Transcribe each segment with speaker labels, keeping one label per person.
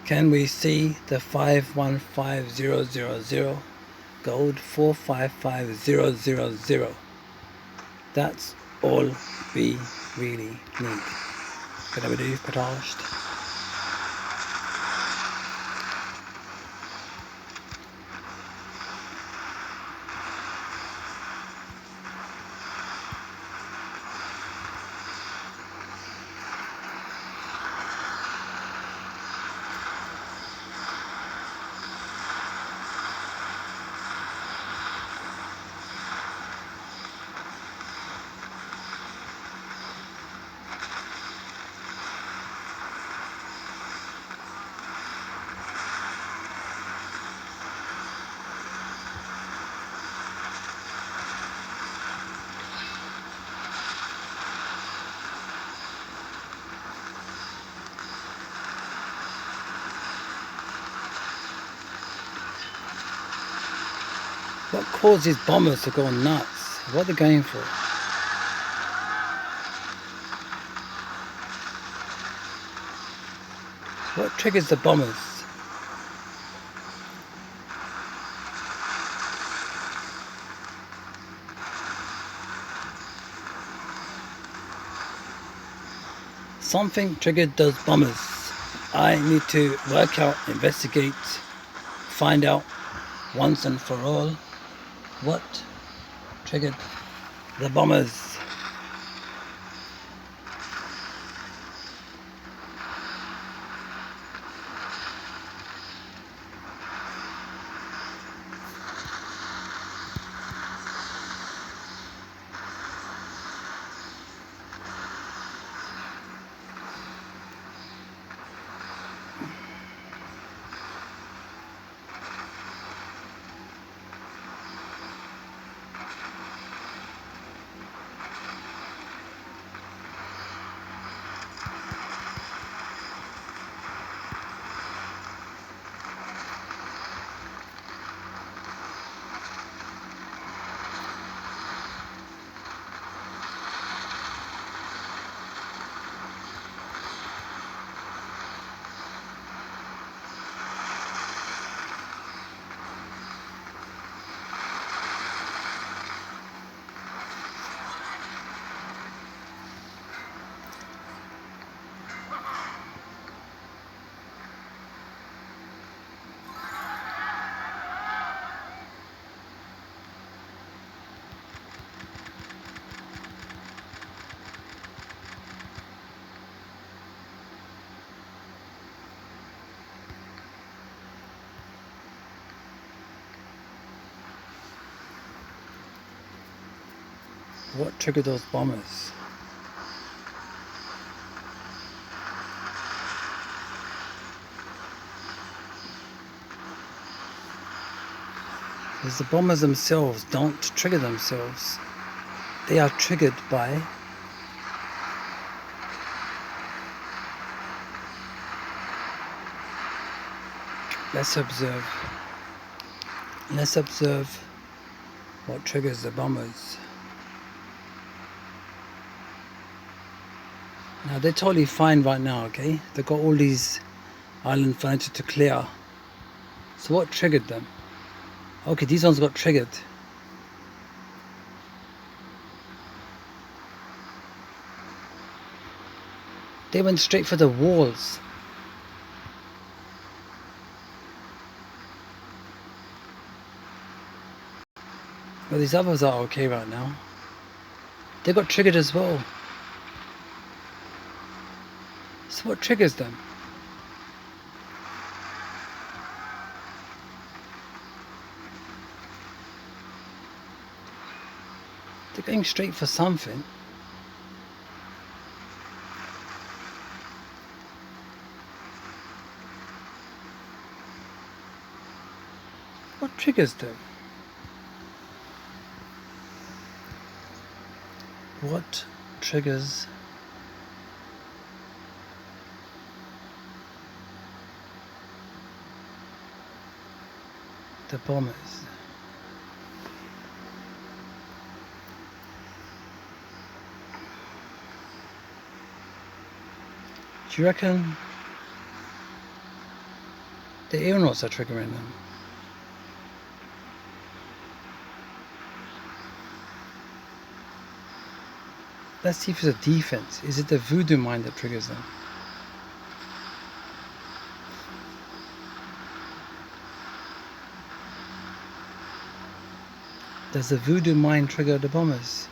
Speaker 1: Can we see the 515000 gold 455000? That's all we really need. Kunnen we de vertaald? What causes bombers to go nuts? What are they going for? What triggers the bombers? Something triggered those bombers. I need to work out, investigate, find out once and for all what triggered the bombers. What triggered those bombers? Because the bombers themselves don't trigger themselves. They are triggered by let's observe what triggers the bombers. Now they're totally fine right now, okay? They've got all these island furniture to clear. So what triggered them? Okay, these ones got triggered. They went straight for the walls. Well, these others are okay right now. They got triggered as well. So what triggers them? They're going straight for something. What triggers them? What triggers the bombers? Do you reckon The aeronauts are triggering them. Let's see if it's a defense. Is it the voodoo mind that triggers them? Does the voodoo mind trigger the bombers?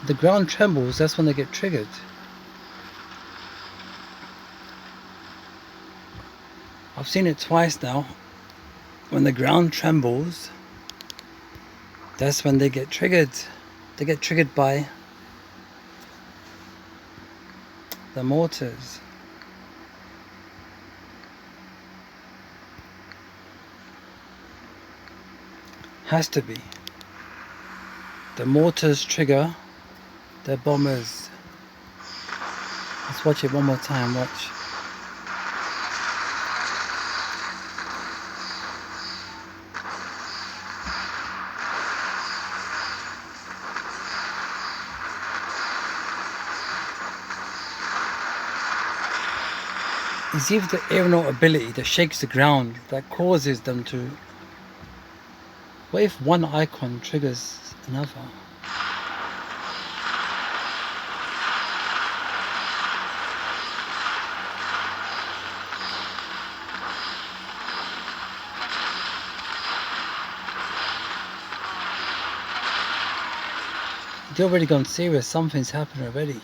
Speaker 1: The ground trembles, that's when they get triggered. I've seen it twice now. When the ground trembles, that's when they get triggered. They get triggered by the mortars. Has to be. The mortars trigger the bombers. Let's watch it one more time, watch. It's either the aeronaut ability that shakes the ground that causes them to... What if one icon triggers another? They're already gone serious, something's happened already.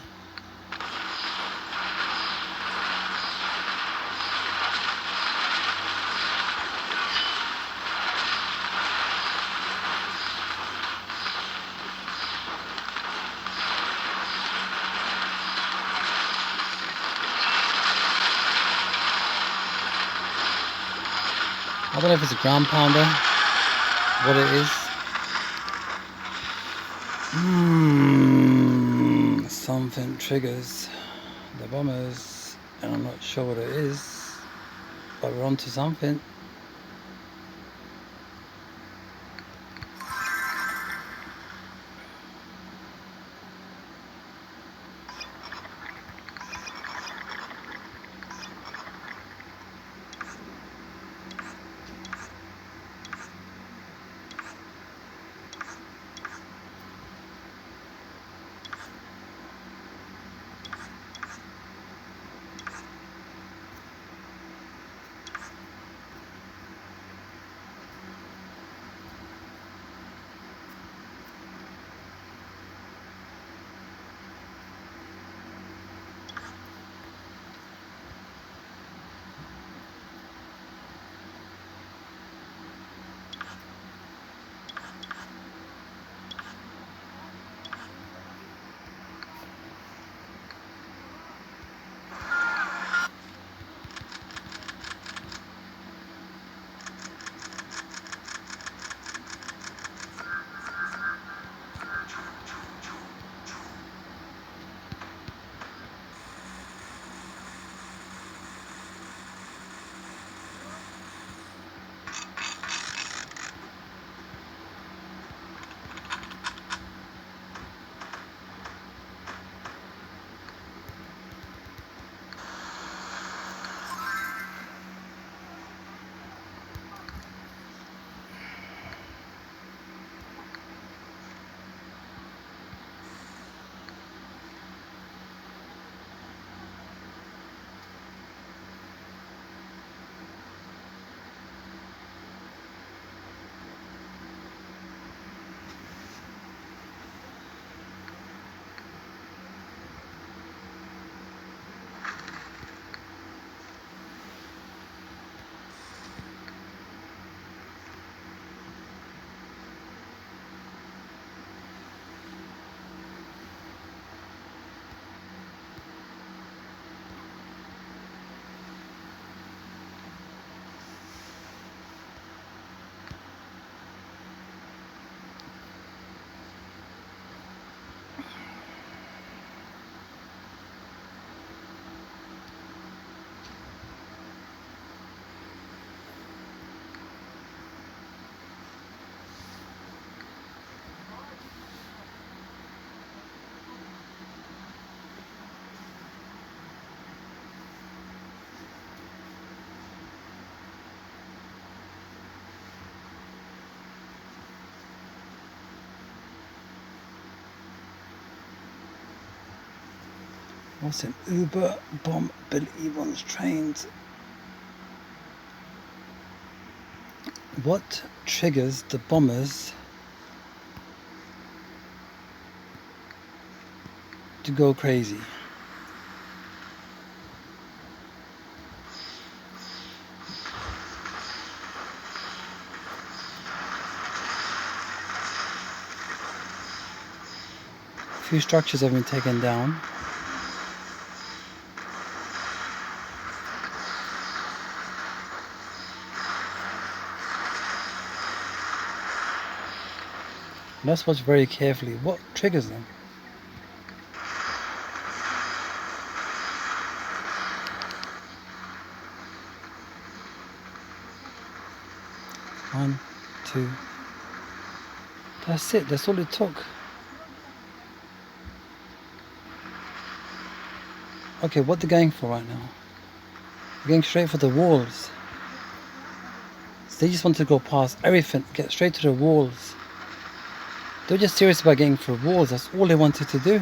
Speaker 1: I don't know if it's a ground pounder, what it is. Something triggers the bombers, and I'm not sure what it is, but we're on to something. What's an Uber bomb believe on trains? What triggers the bombers to go crazy? A few structures have been taken down. Let's watch very carefully. What triggers them? One, two. That's it. That's all it took. Okay, what they're going for right now? They're going straight for the walls. So they just want to go past everything, get straight to the walls. They're just serious about getting through walls. That's all they wanted to do.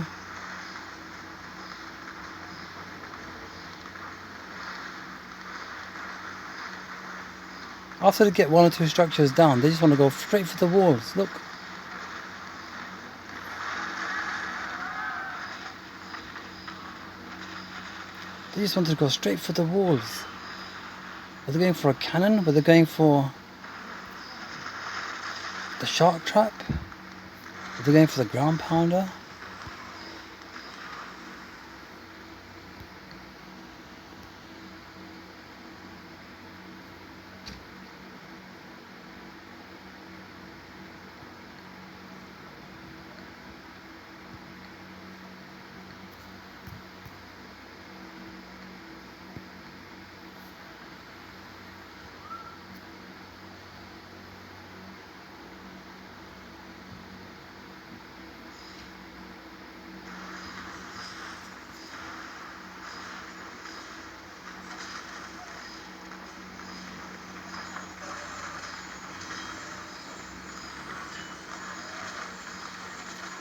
Speaker 1: After they get one or two structures down, they just want to go straight for the walls. Look. They just wanted to go straight for the walls. Were they going for a cannon? Were they going for the shark trap? Were they going for the ground pounder?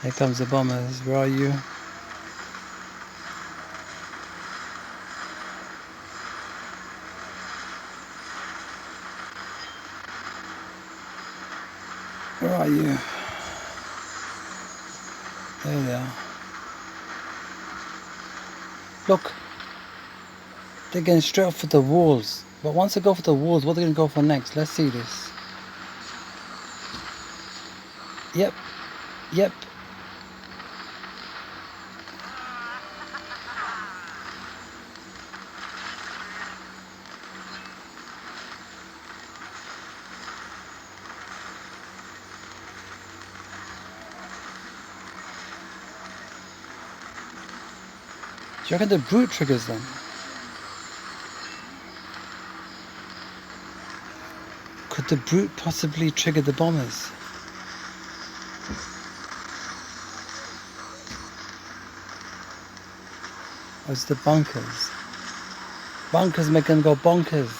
Speaker 1: Here comes the bombers. Where are you? Where are you? There they are. Look. They're going straight up for the walls. But once they go for the walls, what are they going to go for next? Let's see this. Yep. Yep. Do you reckon the brute triggers them? Could the brute possibly trigger the bombers? Or is it the bunkers? Bunkers make them go bonkers.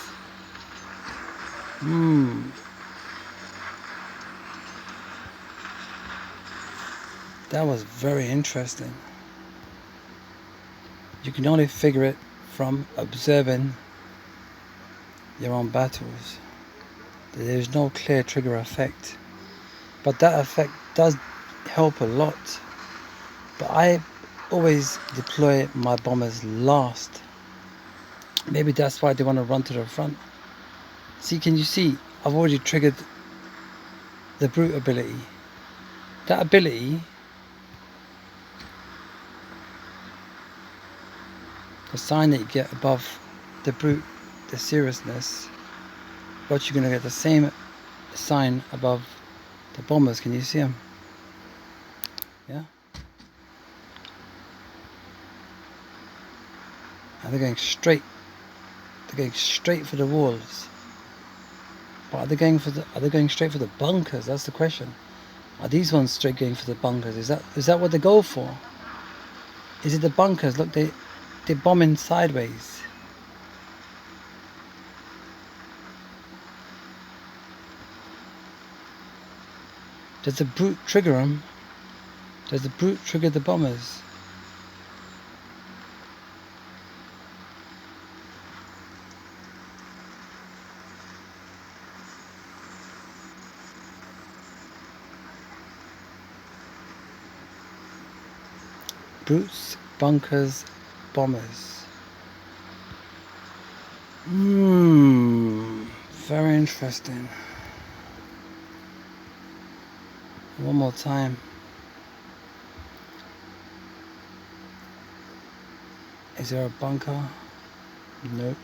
Speaker 1: That was very interesting. You can only figure it from observing your own battles. There's no clear trigger effect. But that effect does help a lot. But I always deploy my bombers last. Maybe that's why they want to run to the front. See, can you see? I've already triggered the brute ability. That ability, the sign that you get above the brute, the seriousness, but you're going to get the same sign above the bombers. Can you see them? Yeah? And they're going straight. They're going straight for the walls. But are they going straight for the bunkers? That's the question. Are these ones straight going for the bunkers? Is that what they go for? Is it the bunkers? Look, they're bombing sideways. Does the brute trigger them? Does the brute trigger the bombers? Brutes, bunkers, bombers. Very interesting. One more time. Is there a bunker? Nope.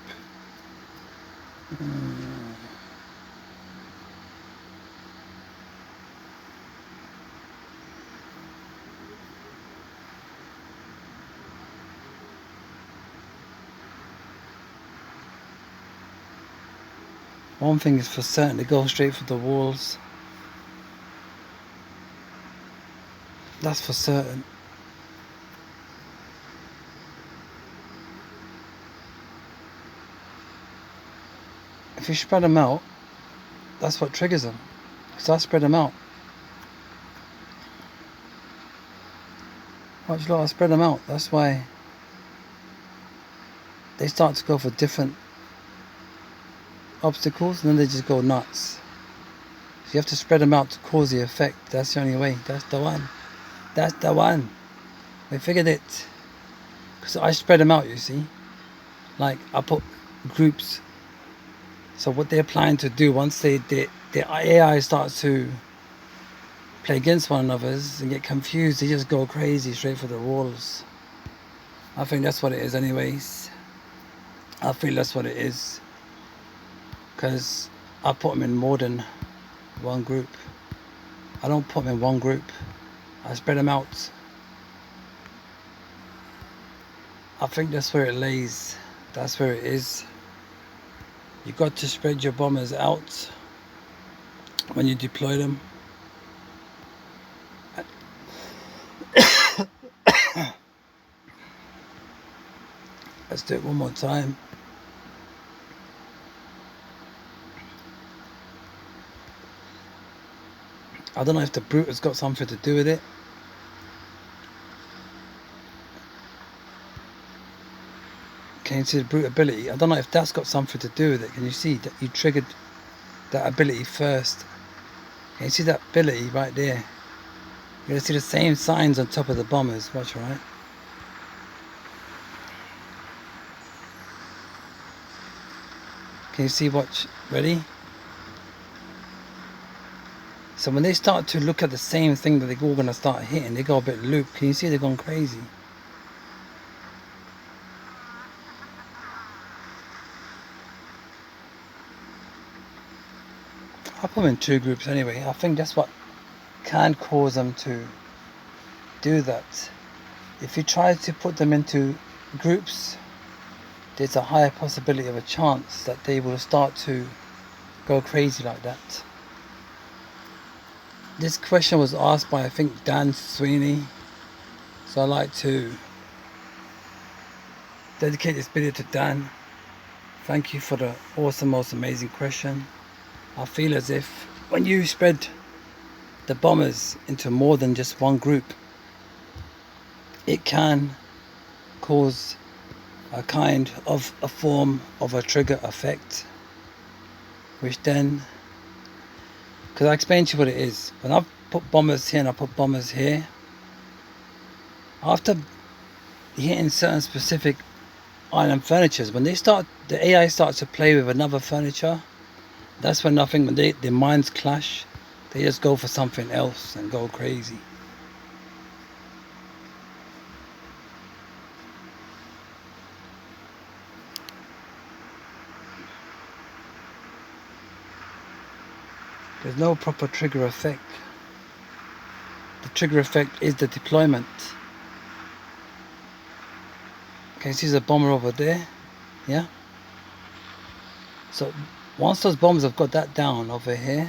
Speaker 1: One thing is for certain, they go straight for the walls. That's for certain. If you spread them out, that's what triggers them. So I spread them out. Watch, look, I spread them out. That's why they start to go for different obstacles, and then they just go nuts. So you have to spread them out to cause the effect. That's the only way. That's the one. That's the one. We figured it. Because I spread them out, you see. Like, I put groups. So what they're planning to do, once the AI starts to play against one another and get confused, they just go crazy straight for the walls. I think that's what it is anyways. I feel that's what it is. Because I put them in more than one group. I don't put them in one group. I spread them out. I think that's where it lays. That's where it is. You got to spread your bombers out when you deploy them. Let's do it one more time. I don't know if the brute has got something to do with it. Can you see the brute ability? I don't know if that's got something to do with it. Can you see that you triggered that ability first? Can you see that ability right there? You're going to see the same signs on top of the bombers. Watch, right? Can you see? Watch. Ready? So when they start to look at the same thing that they're all going to start hitting, they go a bit looped. Can you see they're going crazy? I put them in two groups anyway. I think that's what can cause them to do that. If you try to put them into groups, there's a higher possibility of a chance that they will start to go crazy like that. This question was asked by, I think, Dan Sweeney. So I'd like to dedicate this video to Dan. Thank you for the awesome, most amazing question. I feel as if when you spread the bombers into more than just one group, it can cause a kind of a form of a trigger effect, which then, because I explained to you what it is. When I put bombers here and I put bombers here, after hitting certain specific island furnitures, when they start, the AI starts to play with another furniture, that's when nothing, when their minds clash, they just go for something else and go crazy. There's no proper trigger effect. The trigger effect is the deployment. Okay, see the bomber over there? Yeah? So once those bombers have got that down over here,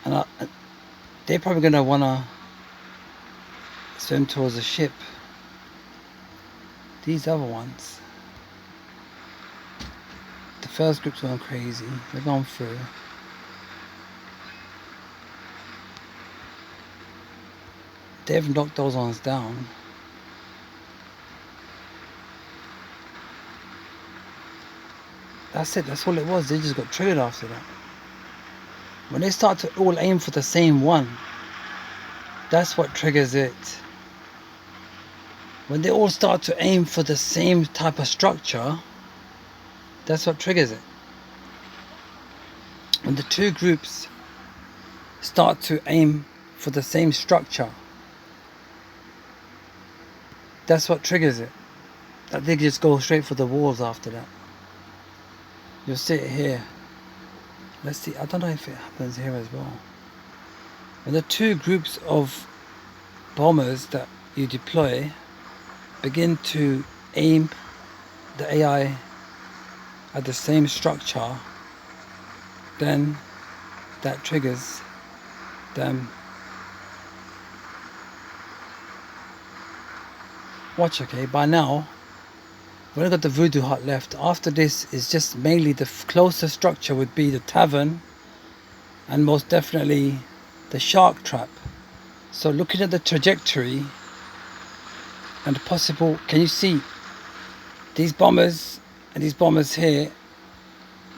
Speaker 1: and they're probably going to want to swim towards the ship. These other ones, the first group's going crazy. They're going through. They've knocked those ones down. That's it, that's all it was. They just got triggered after that. When they start to all aim for the same one, that's what triggers it. When they all start to aim for the same type of structure, that's what triggers it. When the two groups start to aim for the same structure, that's what triggers it. That they just go straight for the walls after that. You'll see it here. Let's see, I don't know if it happens here as well. When the two groups of bombers that you deploy begin to aim the AI at the same structure, then that triggers them. Watch, okay, by now we've only got the Voodoo Hut left. After this is just mainly the closer structure would be the tavern and most definitely the shark trap. So looking at the trajectory and the possible, can you see these bombers and these bombers here?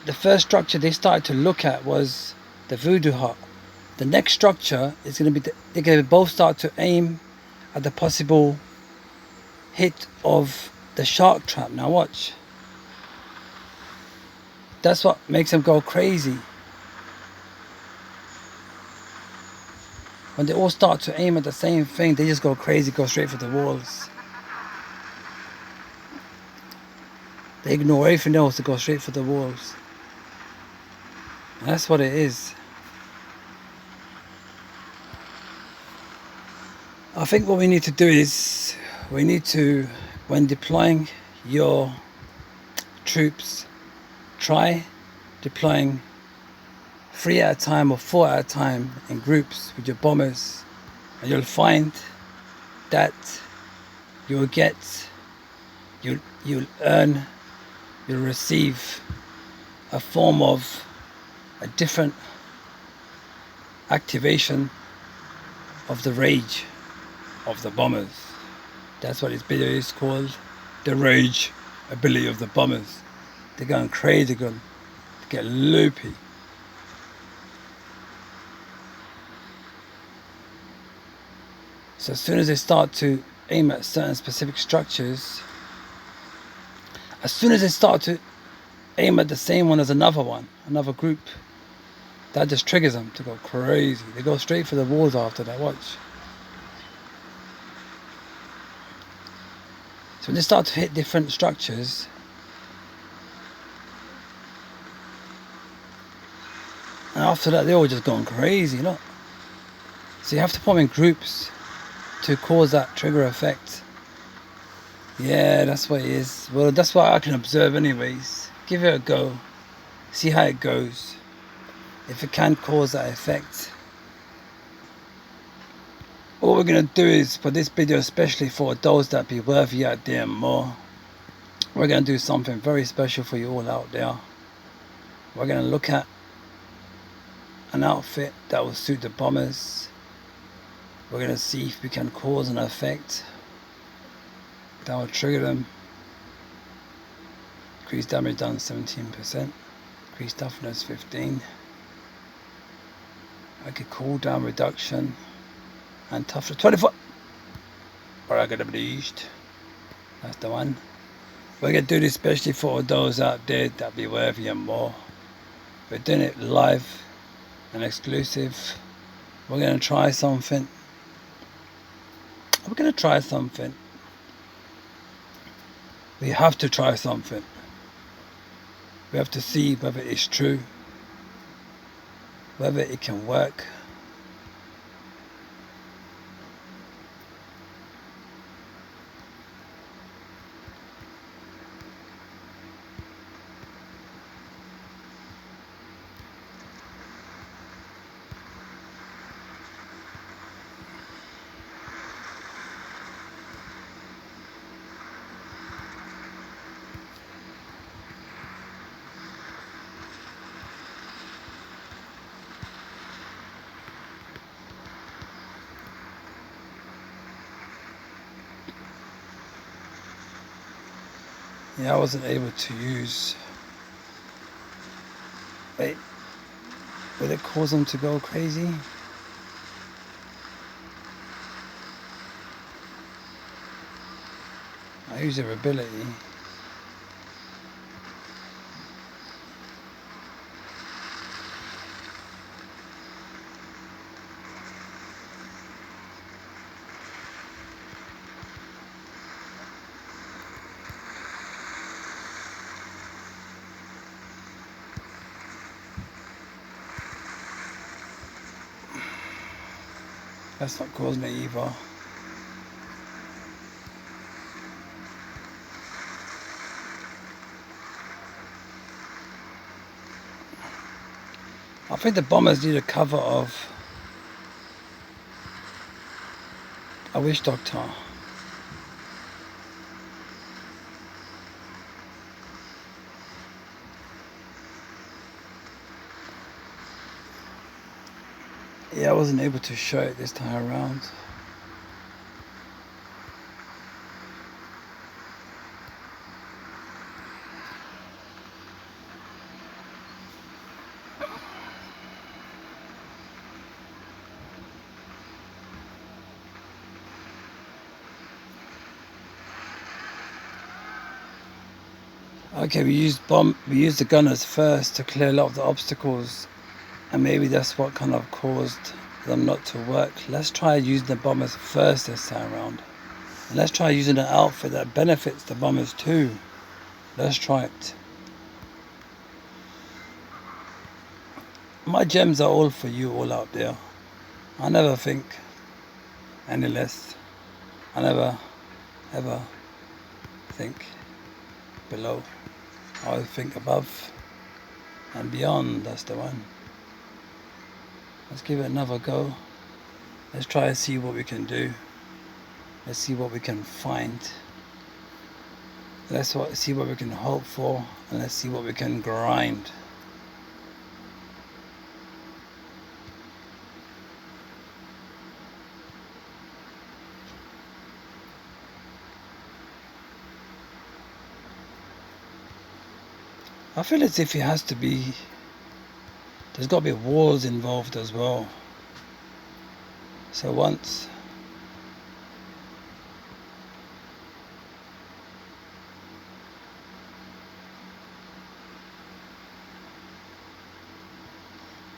Speaker 1: The first structure they started to look at was the Voodoo Hut. The next structure is going to be, they're going to both start to aim at the possible hit of the shark trap. Now watch. That's what makes them go crazy. When they all start to aim at the same thing, they just go crazy, go straight for the walls. They ignore everything else to go straight for the walls. And that's what it is. I think what we need to do is, we need to, when deploying your troops, try deploying 3 at a time or 4 at a time in groups with your bombers, and you'll find that you'll receive a form of a different activation of the rage of the bombers. That's what this video is called, the rage ability of the bombers. They're going crazy, they're going to get loopy. So as soon as they start to aim at certain specific structures, as soon as they start to aim at the same one as another one, another group, that just triggers them to go crazy. They go straight for the walls after that, watch. So when they start to hit different structures, and after that they're all just going crazy, look. So you have to put them in groups to cause that trigger effect. Yeah, that's what it is. Well, that's what I can observe anyways. Give it a go. See how it goes. If it can cause that effect. What we're going to do is, for this video, especially for those that be worthy out there more, we're going to do something very special for you all out there. We're going to look at an outfit that will suit the bombers. We're going to see if we can cause an effect that will trigger them. Increase damage down 17%. Increase toughness 15. Okay, cooldown reduction. And toughness 24. Or I got bleached. That's the one. We're going to do this especially for those out there that be worthy and more. We're doing it live and exclusive. We're going to try something. We're going to try something. We have to try something. We have to see whether it's true, whether it can work. Yeah, I wasn't able to use. Wait, will it cause them to go crazy? I use their ability. That's not causing it either. I think the bombers need a cover of a witch doctor. Yeah, I wasn't able to show it this time around. Okay, we used the gunners first to clear a lot of the obstacles, and maybe that's what kind of caused them not to work. Let's try using the bombers first this time around. And let's try using an outfit that benefits the bombers too. Let's try it. My gems are all for you all out there. I never think any less. I never ever think below. I always think above and beyond. That's the one. Let's give it another go. Let's try and see what we can do. Let's see what we can find. Let's see what we can hope for, and let's see what we can grind. I feel as if it has to be, there's got to be wars involved as well. So once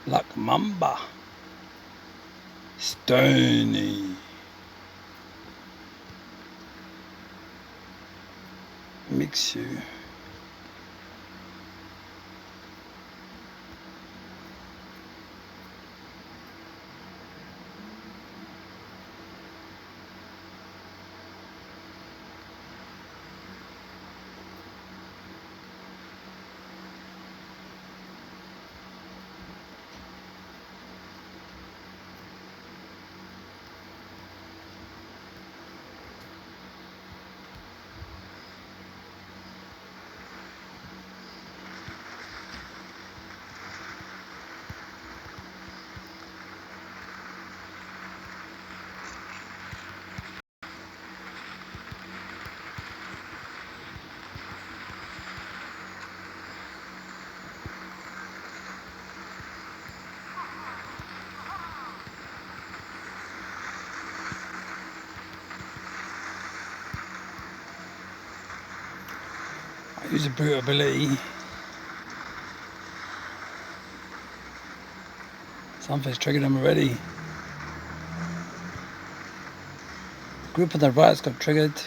Speaker 1: Black Mamba, Stony, Mixu, I use a brute ability. Something's triggered him already. Group on the right's got triggered.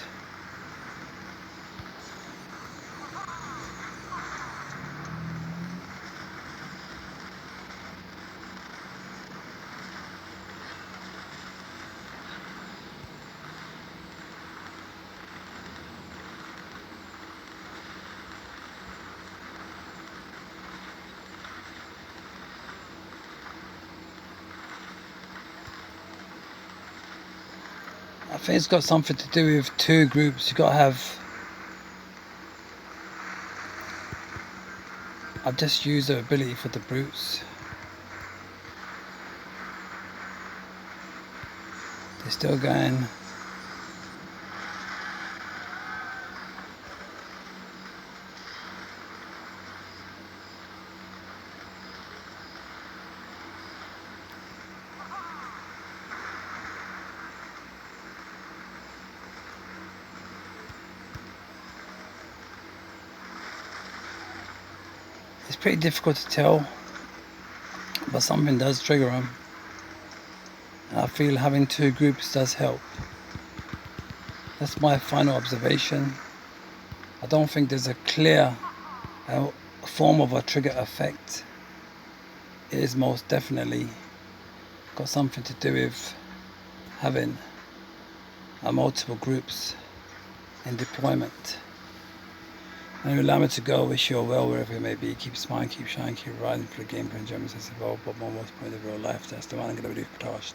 Speaker 1: I think it's got something to do with two groups. You got to have. I've just used the ability for the brutes. They're still going. It's pretty difficult to tell, but something does trigger them. And I feel having two groups does help. That's my final observation. I don't think there's a clear form of a trigger effect. It is most definitely got something to do with having multiple groups in deployment. And allow me to go. Wish you well wherever you may be. Keep smiling, keep shining, keep riding for the game for enjoyment as evolved, but more most point of real life. That's the one I'm going to do for Tashed.